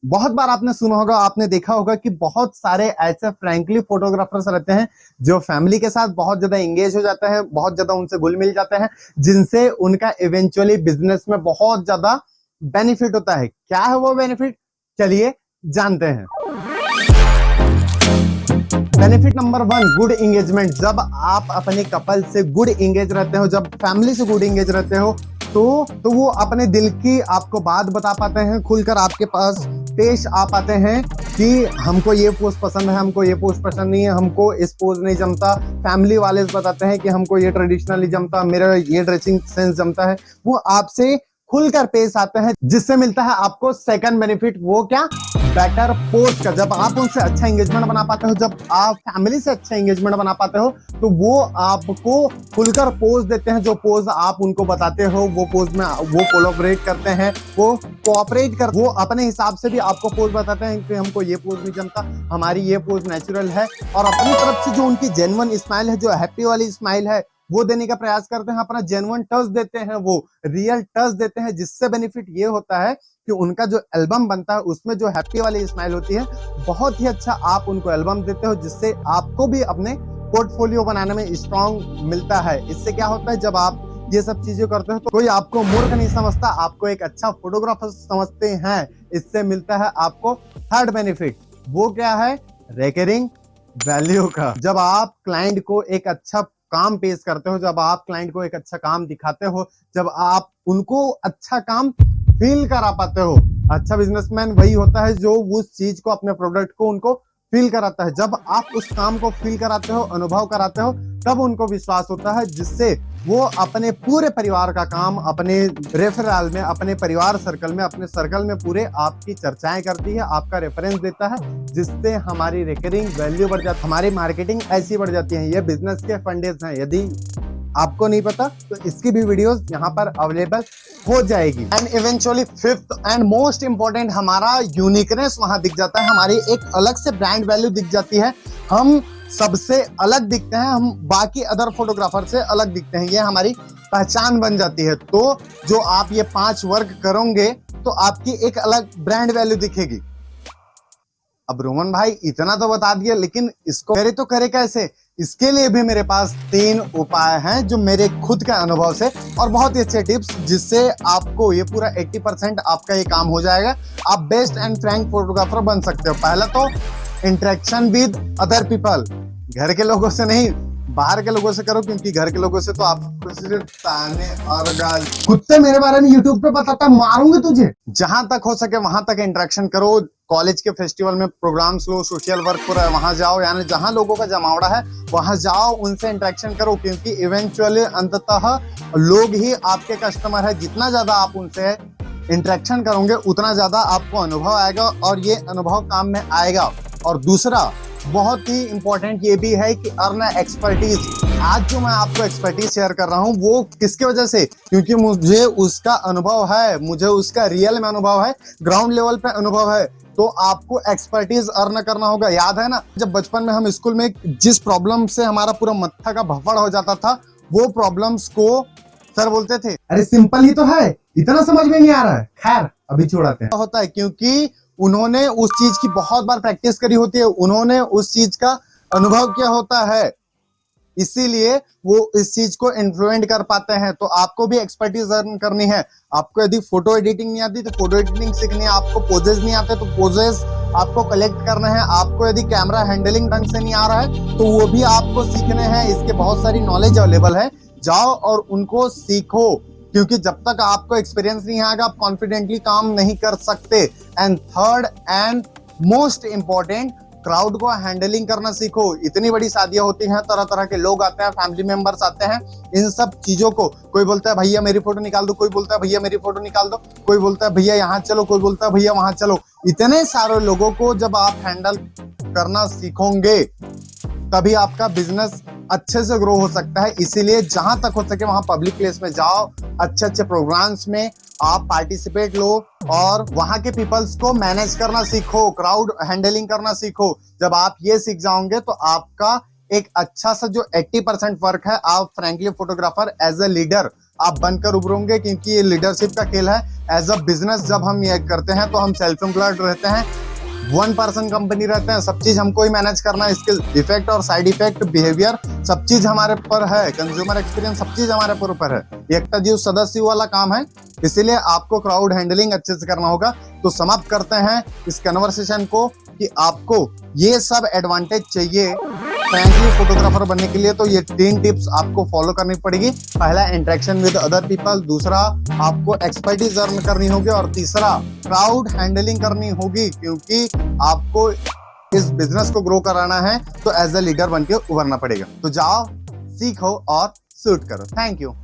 बहुत बार आपने सुना होगा, आपने देखा होगा कि बहुत सारे ऐसे फ्रैंकली फोटोग्राफर्स रहते हैं जो फैमिली के साथ बहुत ज्यादा एंगेज हो जाते हैं, बहुत ज्यादा उनसे घुल मिल जाते हैं, जिनसे उनका इवेंचुअली बिजनेस में बहुत ज्यादा बेनिफिट होता है। क्या है वो बेनिफिट, चलिए जानते हैं। Benefit number 1, good engagement. जब आप अपने कपल से गुड एंगेज रहते हो, जब फैमिली से गुड एंगेज रहते हो, तो वो अपने दिल की आपको बात बता पाते हैं, खुलकर आपके पास पेश आ पाते हैं कि हमको ये पोज पसंद है, हमको ये पोज पसंद नहीं है, हमको इस पोज नहीं जमता। फैमिली वाले बताते हैं कि हमको ये ट्रेडिशनली जमता, मेरा ये ड्रेसिंग सेंस जमता है। वो आपसे खुलकर पेश आते हैं, जिससे मिलता है आपको सेकंड बेनिफिट। वो क्या, बेटर पोज का। जब आप उनसे अच्छा एंगेजमेंट बना पाते हो, जब आप फैमिली से अच्छा एंगेजमेंट बना पाते हो, तो वो आपको खुलकर पोज देते हैं। जो पोज आप उनको बताते हो, वो पोज में वो कोलैबोरेट करते हैं, वो कोऑपरेट कर, वो अपने हिसाब से भी आपको पोज बताते हैं कि हमको ये पोज नहीं जमता, हमारी ये पोज नेचुरल है। और अपनी तरफ से जो उनकी जेन्युइन स्माइल है, जो हैप्पी वाली स्माइल है, वो देने का प्रयास करते हैं, अपना जेन्युइन टच देते हैं, वो रियल टच देते हैं। जिससे बेनिफिट ये होता है कि उनका जो एल्बम बनता है उसमें जो हैप्पी वाली स्माइल होती है, बहुत ही अच्छा आप उनको एल्बम देते हो, जिससे आपको भी अपने पोर्टफोलियो बनाने में स्ट्रॉन्ग मिलता है। इससे क्या होता है, जब आप ये सब चीजें करते हो तो कोई आपको मूर्ख नहीं समझता, आपको एक अच्छा फोटोग्राफर समझते हैं। इससे मिलता है आपको थर्ड बेनिफिट। वो क्या है, रिकरिंग वैल्यू का। जब आप क्लाइंट को एक अच्छा काम पेश करते हो, जब आप क्लाइंट को एक अच्छा काम दिखाते हो, जब आप उनको अच्छा काम फील करा पाते हो। अच्छा बिजनेसमैन वही होता है जो उस चीज को, अपने प्रोडक्ट को उनको फील कराता है। जब आप उस काम को फील कराते हो, अनुभव कराते हो, तब उनको विश्वास होता है, जिससे वो अपने पूरे परिवार का काम अपने रेफरल में, अपने परिवार सर्कल में, अपने सर्कल में पूरे आपकी चर्चाएं करती है, आपका रेफरेंस देता है, जिससे हमारी रिकरिंग वैल्यू बढ़ जाती है, हमारी मार्केटिंग ऐसी बढ़ जाती है। ये बिजनेस के फंडेज हैं। यदि आपको नहीं पता तो इसकी भी वीडियोस यहाँ पर अवेलेबल हो जाएगी। And eventually fifth and most important, हमारा यूनिकनेस वहां दिख जाता है, हमारी एक अलग से ब्रांड वैल्यू दिख जाती है। हम सबसे अलग दिखते हैं, हम बाकी अदर फोटोग्राफर से अलग दिखते हैं, ये हमारी पहचान बन जाती है। तो जो आप ये 5 वर्क करोगे तो आपकी एक अलग ब्रांड वैल्यू दिखेगी। अब रोमन भाई इतना तो बता दिया, लेकिन इसको करे तो करे कैसे? इसके लिए भी मेरे पास 3 उपाय हैं, जो मेरे खुद के अनुभव से, और बहुत ही अच्छे टिप्स, जिससे आपको ये पूरा 80% आपका ये काम हो जाएगा। आप बेस्ट एंड फ्रैंक फोटोग्राफर बन सकते हो। पहला तो इंटरेक्शन विद अदर पीपल। घर के लोगों से नहीं, बाहर के लोगों से करो, क्योंकि घर के लोगों से तो आपको सिर्फ ताने और गाल। कुत्ते मेरे बारे में यूट्यूब पे बताता, मारूंगे तुझे। जहां तक हो सके वहां तक इंटरेक्शन करो। कॉलेज के फेस्टिवल में प्रोग्राम्स लो, सोशल वर्क हो रहा है वहां जाओ, यानी जहां लोगों का जमावड़ा है वहां जाओ, उनसे इंटरेक्शन करो, क्योंकि इवेंचुअली अंततः लोग ही आपके कस्टमर है। जितना ज्यादा आप उनसे इंटरेक्शन करोगे उतना ज्यादा आपको अनुभव आएगा, और ये अनुभव काम में आएगा। और दूसरा बहुत ही इंपॉर्टेंट ये भी है कि अर्न एक्सपर्टीज। आज जो मैं आपको एक्सपर्टीज शेयर कर रहा हूँ वो किसके वजह से, क्योंकि मुझे उसका अनुभव है, मुझे उसका रियल में अनुभव है, ग्राउंड लेवल पे अनुभव है। तो आपको एक्सपर्टीज अर्न करना होगा। याद है ना, जब बचपन में हम स्कूल में जिस प्रॉब्लम से हमारा पूरा मत्था का भफड़ हो जाता था, वो प्रॉब्लम्स को सर बोलते थे, अरे सिंपल ही तो है, इतना समझ में नहीं आ रहा है, खैर अभी छोड़ाते हैं। होता है क्योंकि उन्होंने उस चीज की बहुत बार प्रैक्टिस करी होती है, उन्होंने उस चीज का अनुभव किया होता है, इसीलिए वो इस चीज को इन्फ्लुएंस कर पाते हैं। तो आपको भी एक्सपर्टीज अर्न करनी है। आपको यदि फोटो एडिटिंग नहीं आती तो फोटो एडिटिंग सीखनी है, आपको पोजेस नहीं आते तो पोजेस आपको कलेक्ट करना है, आपको यदि कैमरा हैंडलिंग ढंग से नहीं आ रहा है तो वो भी आपको सीखने हैं। इसके बहुत सारी नॉलेज अवेलेबल है, जाओ और उनको सीखो, क्योंकि जब तक आपको एक्सपीरियंस नहीं आएगा आप कॉन्फिडेंटली काम नहीं कर सकते। And third and most important, crowd को हैंडलिंग करना सीखो। इतनी बड़ी शादियां होती हैं, तरह तरह के लोग आते हैं, फैमिली मेंबर्स आते हैं। इन सब चीजों को, कोई बोलता है भैया मेरी फोटो निकाल दो, कोई बोलता है भैया मेरी फोटो निकाल दो, कोई बोलता है भैया यहाँ चलो, कोई बोलता है भैया वहां चलो। इतने सारे लोगों को जब आप हैंडल करना सीखोगे तभी आपका बिजनेस अच्छे से ग्रो हो सकता है। इसीलिए जहां तक हो सके वहां पब्लिक प्लेस में जाओ, अच्छे अच्छे प्रोग्राम्स में आप पार्टिसिपेट लो, और वहां के पीपल्स को मैनेज करना सीखो, क्राउड हैंडलिंग करना सीखो। जब आप ये सीख जाओगे तो आपका एक अच्छा सा जो 80% वर्क है, आप frankly photographer as a leader आप बनकर उभरोगे, क्योंकि ये लीडरशिप का खेल है। एज अ बिजनेस जब हम ये करते हैं तो हम सेल्फ एम्प्लॉयड रहते हैं, 1 पर्सन कंपनी रहते हैं, सब चीज हमको ही मैनेज करना है। इसके इफेक्ट और साइड इफेक्ट, बिहेवियर, सब चीज हमारे पर है, कंज्यूमर एक्सपीरियंस सब चीज हमारे पर है। ये एक जीव सदस्य वाला काम है, इसीलिए आपको क्राउड हैंडलिंग अच्छे से करना होगा। तो समाप्त करते हैं इस कन्वर्सेशन को कि आपको ये सब एडवांटेज चाहिए फ्रैंकली फोटोग्राफर बनने के लिए, तो ये 3 टिप्स आपको फॉलो करनी पड़ेगी। पहला, इंटरेक्शन विद अदर पीपल, दूसरा आपको एक्सपर्टीज अर्न करनी होगी, और तीसरा क्राउड हैंडलिंग करनी होगी, क्योंकि आपको इस बिजनेस को ग्रो कराना है तो एज अ लीडर बन के उभरना पड़ेगा। तो जाओ, सीखो और शूट करो। Thank you.